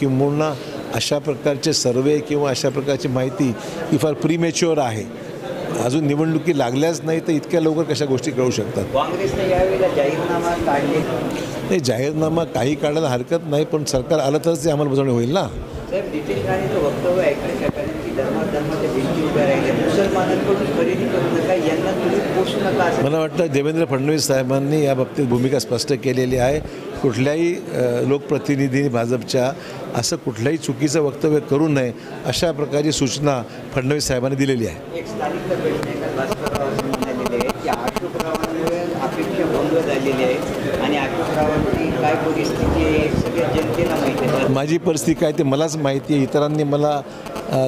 किंबहुना अशा प्रकारचे सर्वे किंवा अशा प्रकारची माहिती ही फार प्रीमॅच्युअर आहे. अजून निवडणुकी लागल्याच नाही तर इतक्या लवकर कशा गोष्टी कळू शकतात. काँग्रेसने यावेळेला जाहीरनामा काढले. नाही, जाहीरनामा काही काढायला हरकत नाही, पण सरकार आलं तरच ते अंमलबजावणी होईल ना. साहेब, नितीन राणेचं वक्तव्य ऐकण्यासाठी की धर्माधर्माच्या भिंती उभ्या राहिल्या, मुसलमानांकडून खरेदी करू नका, यांना तुम्ही पोषू नका असं. मला वाटतं देवेंद्र फडणवीस साहेबांनी या बाबतीत भूमिका स्पष्ट केलेली आहे. कुठल्याही लोकप्रतिनिधींनी भाजपच्या असं कुठल्याही चुकीचं वक्तव्य करू नये अशा प्रकारची सूचना फडणवीस साहेबांनी दिलेली आहे. एक स्थानिक बैठकीत भास्करराव असं म्हणालेले आहे की अशोकरावांमुळे अपेक्षा भंग झालेली आहे आणि अशोकरावांची काय परिस्थिती आहे सगळ्या जनतेला माहिती आहे. माझी परिस्थिती काय ते मलाच माहिती आहे. इतरांनी मला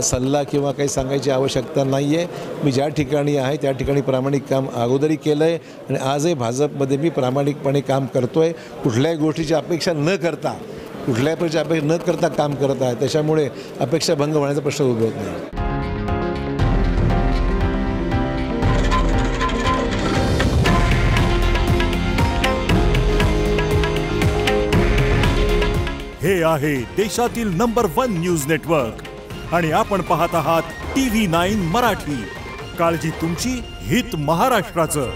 सल्ला किंवा काही सांगायची आवश्यकता नाही आहे. मी ज्या ठिकाणी आहे त्या ठिकाणी प्रामाणिक काम अगोदरही केलं आहे आणि आजही भाजपमध्ये मी प्रामाणिकपणे काम करतो आहे. कुठल्याही गोष्टीची अपेक्षा न करता काम करत आहे. त्याच्यामुळे अपेक्षा भंग होण्याचा प्रश्न उद्भवत नाही. हे आहे देशातील नंबर 1 न्यूज नेटवर्क आणि आपण पाहत आहात TV9 मराठी. काळजी तुमची, हित महाराष्ट्राचं.